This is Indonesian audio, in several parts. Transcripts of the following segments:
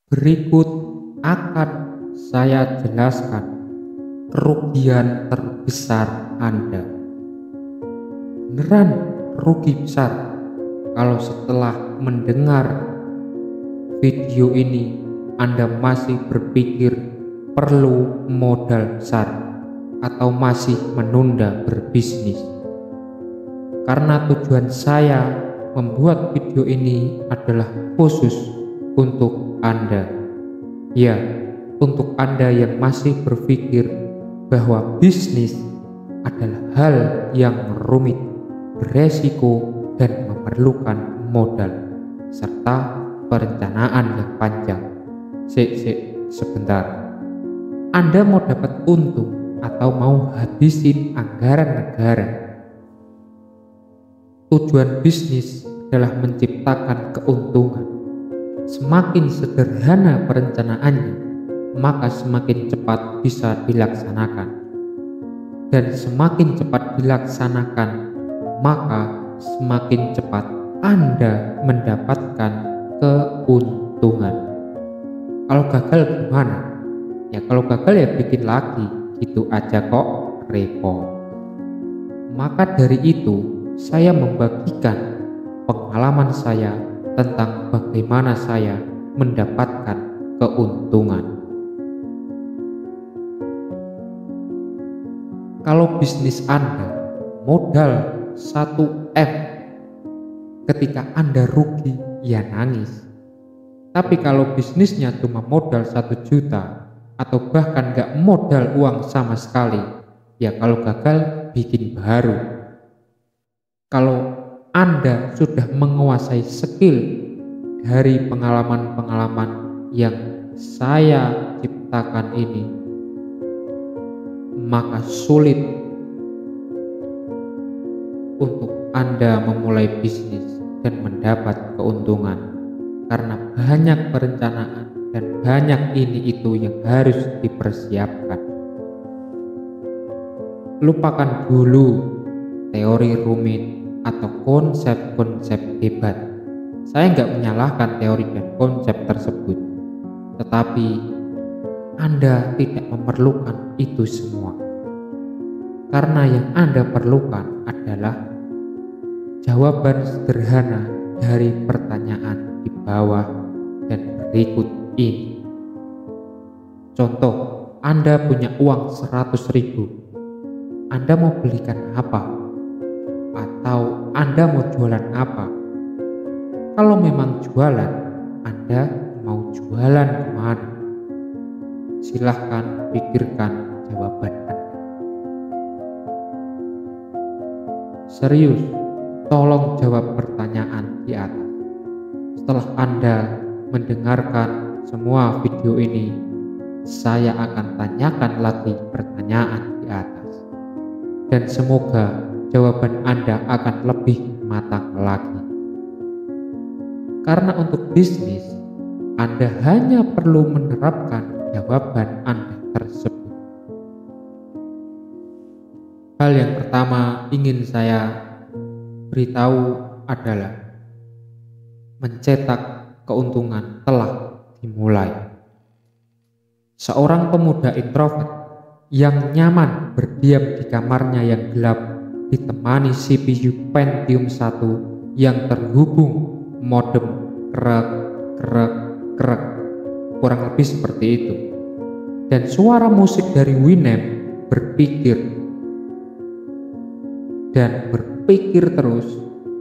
Berikut akan saya jelaskan kerugian terbesar Anda. Beneran rugi besar kalau setelah mendengar video ini Anda masih berpikir perlu modal besar atau masih menunda berbisnis. Karena tujuan saya membuat video ini adalah khusus untuk Anda. Ya, untuk Anda yang masih berpikir bahwa bisnis adalah hal yang rumit, beresiko, dan memerlukan modal serta perencanaan yang panjang. Sebentar. Anda mau dapat untung atau mau habisin anggaran negara? Tujuan bisnis adalah menciptakan keuntungan. Semakin sederhana perencanaannya, maka semakin cepat bisa dilaksanakan. Dan semakin cepat dilaksanakan, maka semakin cepat Anda mendapatkan keuntungan. Kalau gagal gimana? Ya kalau gagal ya bikin lagi, gitu aja kok repot. Maka dari itu, saya membagikan pengalaman saya tentang bagaimana saya mendapatkan keuntungan. Kalau bisnis Anda modal 1M, ketika Anda rugi ya nangis. Tapi kalau bisnisnya cuma modal 1 juta atau bahkan gak modal uang sama sekali, ya kalau gagal bikin baru. Kalau Anda sudah menguasai skill dari pengalaman-pengalaman yang saya ciptakan ini, maka sulit untuk Anda memulai bisnis dan mendapat keuntungan karena banyak perencanaan dan banyak ini itu yang harus dipersiapkan. Lupakan dulu teori rumit atau konsep-konsep hebat. Saya nggak menyalahkan teori dan konsep tersebut, tetapi Anda tidak memerlukan itu semua. Karena yang Anda perlukan adalah jawaban sederhana dari pertanyaan di bawah dan berikut ini. Contoh, Anda punya uang 100.000. Anda mau belikan apa? Atau Anda mau jualan apa? Kalau memang jualan, Anda mau jualan kemana? Silahkan pikirkan jawaban Anda. Serius, tolong jawab pertanyaan di atas. Setelah Anda mendengarkan semua video ini, saya akan tanyakan lagi pertanyaan di atas. Dan semoga jawaban Anda akan lebih matang lagi. Karena untuk bisnis, Anda hanya perlu menerapkan jawaban Anda tersebut. Hal yang pertama ingin saya beritahu adalah mencetak keuntungan telah dimulai. Seorang pemuda introvert yang nyaman berdiam di kamarnya yang gelap ditemani CPU Pentium 1 yang terhubung modem krek, kurang lebih seperti itu. Dan suara musik dari Winem berpikir terus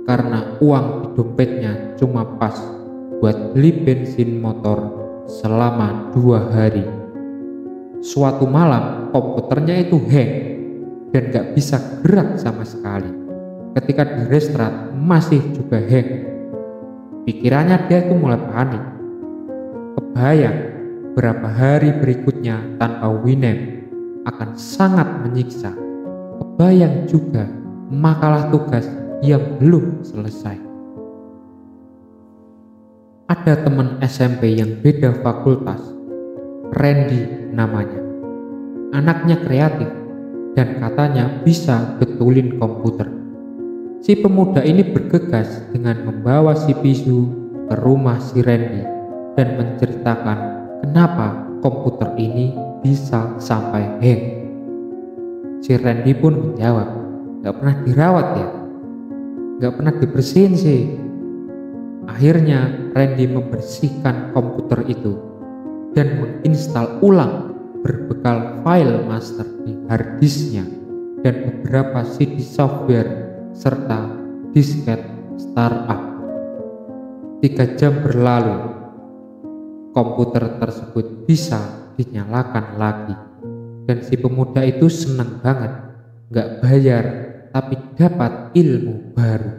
karena uang di dompetnya cuma pas buat beli bensin motor selama 2 hari. Suatu malam komputernya itu hang dan gak bisa gerak sama sekali. Ketika di restart masih juga hang. Pikirannya dia itu mulai panik. Kebayang berapa hari berikutnya tanpa Winem akan sangat menyiksa. Kebayang juga makalah tugas yang belum selesai. Ada teman SMP yang beda fakultas, Randy namanya. Anaknya kreatif dan katanya bisa betulin komputer. Si pemuda ini bergegas dengan membawa si Pisu ke rumah si Randy dan menceritakan kenapa komputer ini bisa sampai hang. Si Randy pun menjawab, "Gak pernah dirawat ya? Gak pernah dibersihin sih." Akhirnya Randy membersihkan komputer itu dan menginstal ulang berbekal file master di hard disknya dan beberapa CD software serta disket startup. 3 jam berlalu, komputer tersebut bisa dinyalakan lagi dan si pemuda itu senang banget, gak bayar tapi dapat ilmu baru.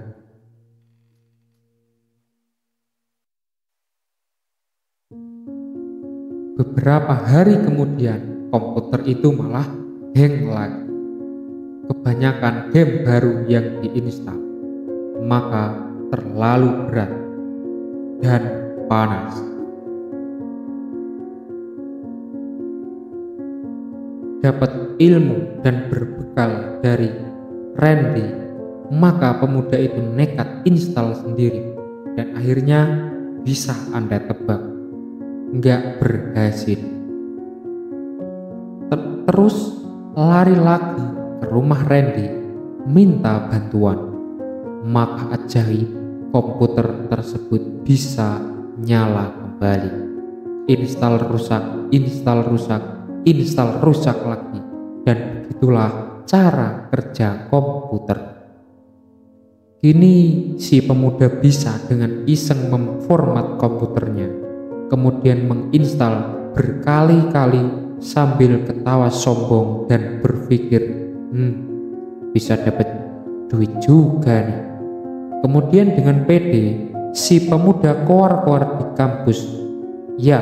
Beberapa hari kemudian komputer itu malah hang lagi. Kebanyakan game baru yang diinstal, maka terlalu berat dan panas. Dapat ilmu dan berbekal dari Randy, maka pemuda itu nekat install sendiri dan akhirnya bisa Anda tebak, nggak berhasil. Terus lari lagi ke rumah Randy minta bantuan, maka ajaib komputer tersebut bisa nyala kembali. Install rusak lagi, dan begitulah cara kerja komputer. Kini si pemuda bisa dengan iseng memformat komputernya, kemudian menginstal berkali-kali sambil ketawa sombong dan berpikir, bisa dapat duit juga nih. Kemudian dengan pede, si pemuda koar-koar di kampus, "Ya,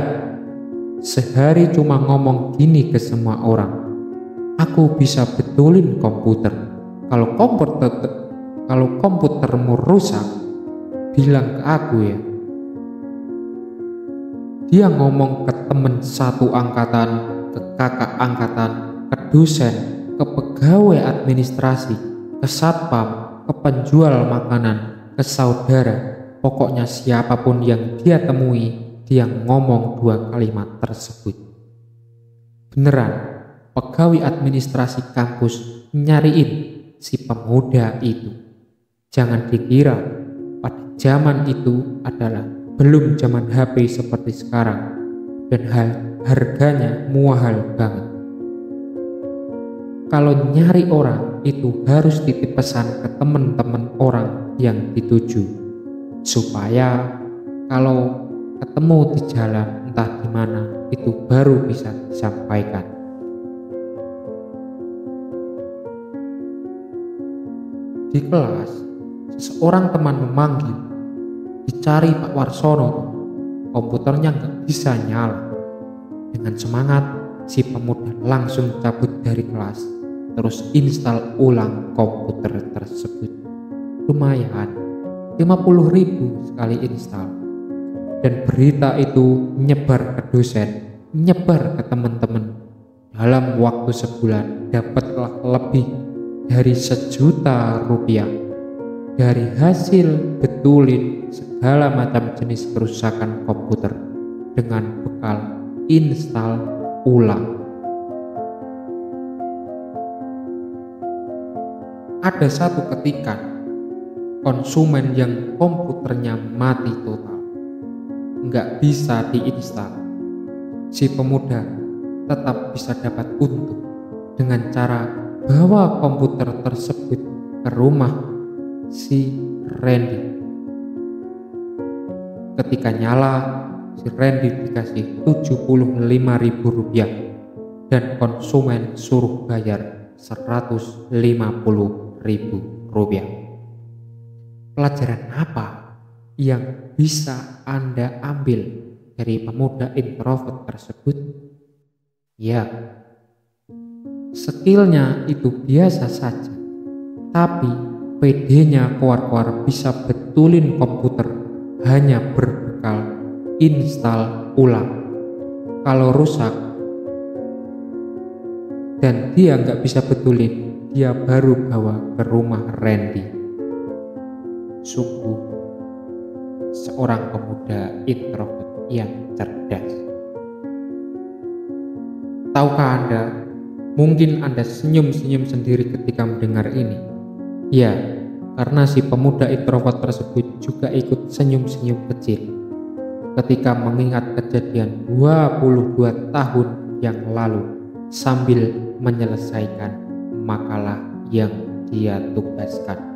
sehari cuma ngomong gini ke semua orang, aku bisa betulin komputer. Kalau komputermu rusak, bilang ke aku ya." Dia ngomong ke temen satu angkatan, ke kakak angkatan, ke dosen, ke pegawai administrasi, ke satpam, ke penjual makanan, ke saudara. Pokoknya siapapun yang dia temui, dia ngomong 2 kalimat tersebut. Beneran, pegawai administrasi kampus nyariin si pemuda itu. Jangan dikira pada zaman itu adalah belum zaman HP seperti sekarang dan harganya mahal banget. Kalau nyari orang itu harus titip pesan ke teman-teman orang yang dituju, supaya kalau ketemu di jalan entah di mana itu baru bisa disampaikan. Di kelas, seseorang teman memanggil, "Dicari Pak Warsono, komputernya nggak bisa nyala." Dengan semangat, si pemuda langsung cabut dari kelas, terus install ulang komputer tersebut. Lumayan, 50.000 sekali install. Dan berita itu nyebar ke dosen, nyebar ke teman-teman. Dalam waktu sebulan dapatlah lebih dari 1 juta rupiah dari hasil betulin segala macam jenis kerusakan komputer dengan bekal install ulang. Ada satu ketika konsumen yang komputernya mati total, nggak bisa diinstal. Si pemuda tetap bisa dapat untung dengan cara bawa komputer tersebut ke rumah si Randy. Ketika nyala, si Randy dikasih 75.000 rupiah dan konsumen suruh bayar 150.000 rupiah. Pelajaran apa yang bisa Anda ambil dari pemuda introvert tersebut? Ya, skillnya itu biasa saja, tapi PD-nya keluar-keluar bisa betulin komputer hanya berbekal install ulang. Kalau rusak dan dia nggak bisa betulin, dia baru bawa ke rumah Randy. Sungguh seorang pemuda introvert. yang cerdas. Tahukah Anda, mungkin Anda senyum-senyum sendiri ketika mendengar ini. Ya, karena si pemuda introvert tersebut juga ikut senyum-senyum kecil ketika mengingat kejadian 22 tahun yang lalu sambil menyelesaikan makalah yang dia tugaskan.